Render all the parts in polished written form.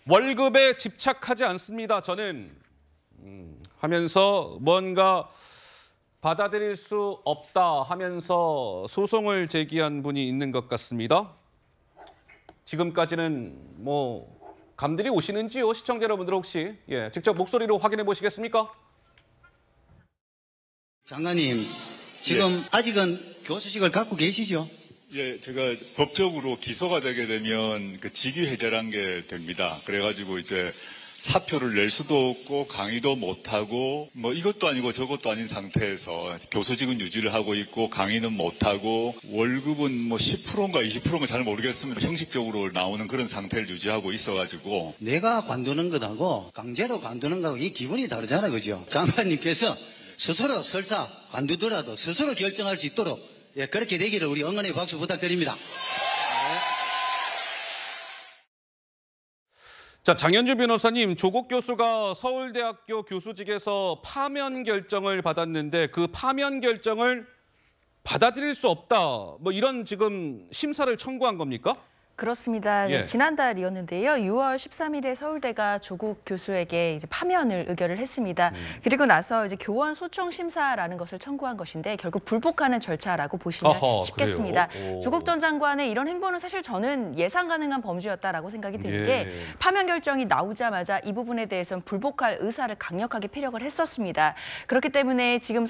월급에 집착하지 않습니다. 저는 하면서 뭔가 받아들일 수 없다 하면서 소송을 제기한 분이 있는 것 같습니다. 지금까지는 감들이 오시는지요? 시청자 여러분들 혹시 직접 목소리로 확인해 보시겠습니까? 장관님, 지금 아직은 교수직을 갖고 계시죠? 예, 제가 법적으로 기소가 되게 되면 그 직위 해제라는 게 됩니다. 그래가지고 이제 사표를 낼 수도 없고 강의도 못하고 이것도 아니고 저것도 아닌 상태에서 교수직은 유지를 하고 있고 강의는 못하고 월급은 10%인가 20%인가 잘 모르겠습니다. 형식적으로 나오는 그런 상태를 유지하고 있어가지고 내가 관두는 것하고 강제로 관두는 것하고 이 기분이 다르잖아요. 그죠? 장관님께서 스스로 설사 관두더라도 스스로 결정할 수 있도록 그렇게 되기를 우리 응원의 박수 부탁드립니다. 자, 장현주 변호사님, 조국 교수가 서울대학교 교수직에서 파면 결정을 받았는데 그 파면 결정을 받아들일 수 없다. 이런 지금 심사를 청구한 겁니까? 그렇습니다. 예. 지난달이었는데요. 6월 13일에 서울대가 조국 교수에게 이제 파면을 의결을 했습니다. 그리고 나서 이제 교원 소청 심사라는 것을 청구한 것인데 결국 불복하는 절차라고 보시면 쉽겠습니다. 조국 전 장관의 이런 행보는 사실 저는 예상 가능한 범죄였다라고 생각이 드는 게 파면 결정이 나오자마자 이 부분에 대해서는 불복할 의사를 강력하게 피력을 했었습니다. 그렇기 때문에 지금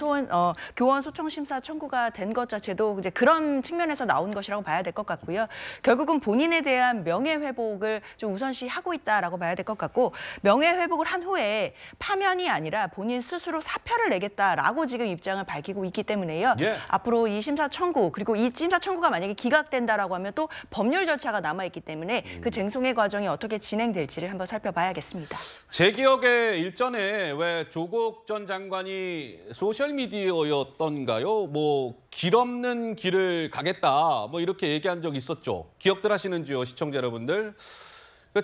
교원 소청 심사 청구가 된 것 자체도 이제 그런 측면에서 나온 것이라고 봐야 될 것 같고요. 결국은 본인에 대한 명예회복을 좀 우선시하고 있다라고 봐야 될 것 같고 명예회복을 한 후에 파면이 아니라 본인 스스로 사표를 내겠다라고 지금 입장을 밝히고 있기 때문에요. 앞으로 이 심사 청구 그리고 이 심사 청구가 만약에 기각된다라고 하면 또 법률 절차가 남아있기 때문에 그 쟁송의 과정이 어떻게 진행될지를 한번 살펴봐야겠습니다. 제 기억에 일전에 왜 조국 전 장관이 소셜미디어였던가요? 길 없는 길을 가겠다 이렇게 얘기한 적이 있었죠. 기억들 하시는지요, 시청자 여러분들?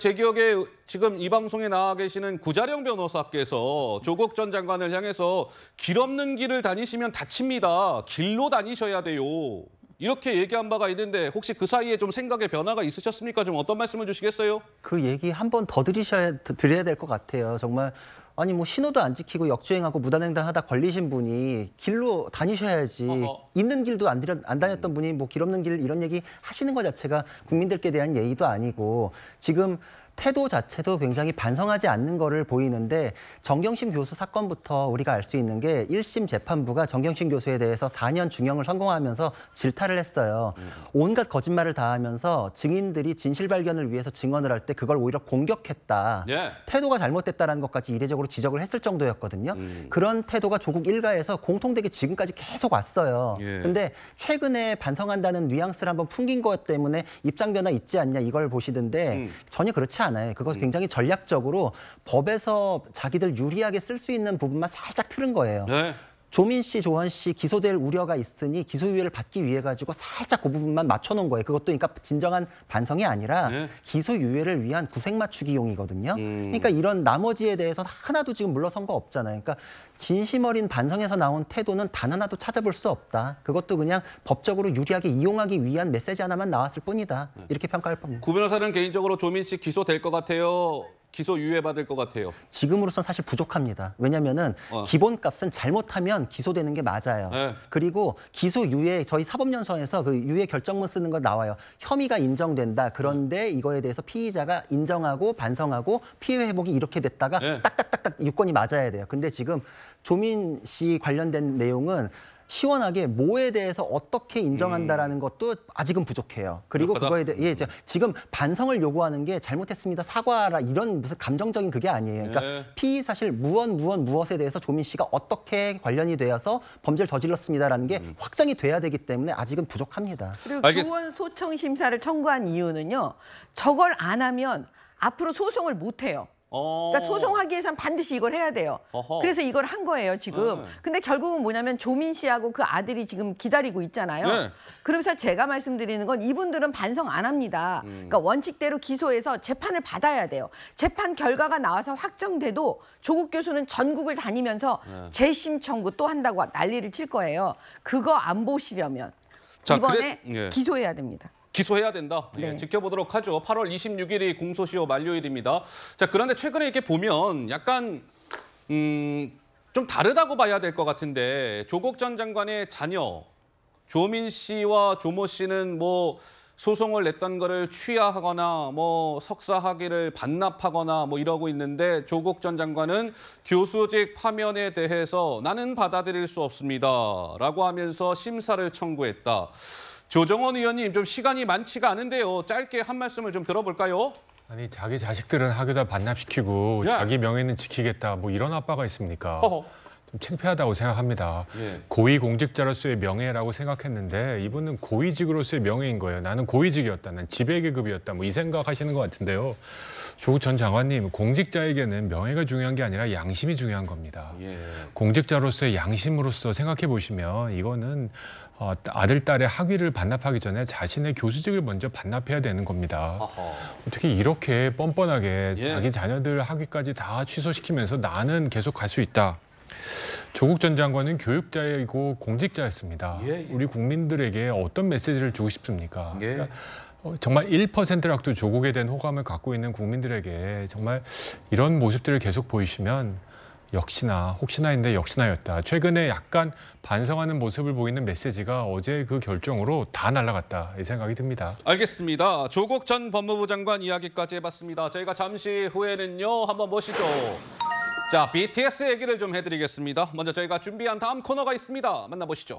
제 기억에 지금 이 방송에 나와 계시는 구자령 변호사께서 조국 전 장관을 향해서 길 없는 길을 다니시면 다칩니다. 길로 다니셔야 돼요. 이렇게 얘기한 바가 있는데 혹시 그 사이에 좀 생각의 변화가 있으셨습니까? 좀 어떤 말씀을 주시겠어요? 그 얘기 한 번 더 드려야 될 것 같아요. 정말 아니 신호도 안 지키고 역주행하고 무단횡단하다 걸리신 분이 길로 다니셔야지. 있는 길도 안 다녔던 분이 길 없는 길 이런 얘기 하시는 것 자체가 국민들께 대한 예의도 아니고 지금 태도 자체도 굉장히 반성하지 않는 거를 보이는데 정경심 교수 사건부터 우리가 알 수 있는 게 1심 재판부가 정경심 교수에 대해서 4년 중형을 선고하면서 질타를 했어요. 온갖 거짓말을 다 하면서 증인들이 진실 발견을 위해서 증언을 할 때 그걸 오히려 공격했다. 태도가 잘못됐다는 것까지 이례적으로 지적을 했을 정도였거든요. 그런 태도가 조국 일가에서 공통되게 지금까지 계속 왔어요. 근데 최근에 반성한다는 뉘앙스를 한번 풍긴 것 때문에 입장 변화 있지 않냐 이걸 보시던데 전혀 그렇지 않아요. 그것 굉장히 전략적으로 법에서 자기들 유리하게 쓸 수 있는 부분만 살짝 틀은 거예요. 조민 씨, 조원 씨 기소될 우려가 있으니 기소유예를 받기 위해 가지고 살짝 그 부분만 맞춰놓은 거예요. 그것도 그러니까 진정한 반성이 아니라 기소유예를 위한 구색 맞추기용이거든요. 그러니까 이런 나머지에 대해서 하나도 지금 물러선 거 없잖아요. 그러니까 진심 어린 반성에서 나온 태도는 단 하나도 찾아볼 수 없다. 그것도 그냥 법적으로 유리하게 이용하기 위한 메시지 하나만 나왔을 뿐이다. 이렇게 평가할 겁니다. 구 변호사는 개인적으로 조민 씨 기소될 것 같아요? 기소유예 받을 것 같아요? 지금으로선 사실 부족합니다. 왜냐면은 기본값은 잘못하면 기소되는 게 맞아요. 그리고 기소유예 저희 사법연수원에서 그 유예 결정문 쓰는 거 나와요. 혐의가 인정된다. 그런데 이거에 대해서 피의자가 인정하고 반성하고 피해 회복이 이렇게 됐다가 딱딱딱딱 유권이 맞아야 돼요. 근데 지금 조민 씨 관련된 내용은 시원하게 뭐에 대해서 어떻게 인정한다라는 것도 아직은 부족해요. 그리고 그거에 대해 지금 반성을 요구하는 게 잘못했습니다. 사과라 이런 무슨 감정적인 그게 아니에요. 그러니까 피의 사실 무엇에 대해서 조민 씨가 어떻게 관련이 되어서 범죄를 저질렀습니다라는 게 확정이 돼야 되기 때문에 아직은 부족합니다. 그리고 교원 소청 심사를 청구한 이유는요. 저걸 안 하면 앞으로 소송을 못 해요. 그러니까 소송하기 위해서는 반드시 이걸 해야 돼요. 그래서 이걸 한 거예요, 지금. 근데 결국은 뭐냐면 조민 씨하고 그 아들이 지금 기다리고 있잖아요. 그러면서 제가 말씀드리는 건 이분들은 반성 안 합니다. 그러니까 원칙대로 기소해서 재판을 받아야 돼요. 재판 결과가 나와서 확정돼도 조국 교수는 전국을 다니면서 재심 청구 또 한다고 난리를 칠 거예요. 그거 안 보시려면 이번에 기소해야 됩니다. 기소해야 된다. 네. 예, 지켜보도록 하죠. 8월 26일이 공소시효 만료일입니다. 자, 그런데 최근에 이렇게 보면 약간 좀 다르다고 봐야 될 것 같은데 조국 전 장관의 자녀 조민 씨와 조모 씨는 뭐 소송을 냈던 거를 취하하거나 뭐 석사 학위를 반납하거나 뭐 이러고 있는데 조국 전 장관은 교수직 파면에 대해서 나는 받아들일 수 없습니다라고 하면서 심사를 청구했다. 조정원 의원님 좀 시간이 많지가 않은데요. 짧게 한 말씀을 좀 들어볼까요? 아니 자기 자식들은 학위다 반납시키고 예. 자기 명예는 지키겠다 뭐 이런 아빠가 있습니까? 허허. 좀 창피하다고 생각합니다. 예. 고위공직자로서의 명예라고 생각했는데 이분은 고위직으로서의 명예인 거예요. 나는 고위직이었다. 난 지배계급이었다. 뭐 이 생각하시는 것 같은데요. 조국 전 장관님, 공직자에게는 명예가 중요한 게 아니라 양심이 중요한 겁니다. 예. 공직자로서의 양심으로서 생각해 보시면 이거는 아들, 딸의 학위를 반납하기 전에 자신의 교수직을 먼저 반납해야 되는 겁니다. 아하. 어떻게 이렇게 뻔뻔하게 예. 자기 자녀들 학위까지 다 취소시키면서 나는 계속 갈 수 있다. 조국 전 장관은 교육자이고 공직자였습니다. 예, 예. 우리 국민들에게 어떤 메시지를 주고 싶습니까? 예. 그러니까 정말 1%락도 조국에 대한 호감을 갖고 있는 국민들에게 정말 이런 모습들을 계속 보이시면 역시나 혹시나인데 역시나였다. 최근에 약간 반성하는 모습을 보이는 메시지가 어제 그 결정으로 다 날아갔다 이 생각이 듭니다. 알겠습니다. 조국 전 법무부 장관 이야기까지 해봤습니다. 저희가 잠시 후에는요 한번 보시죠. 자, BTS 얘기를 좀 해드리겠습니다. 먼저 저희가 준비한 다음 코너가 있습니다. 만나보시죠.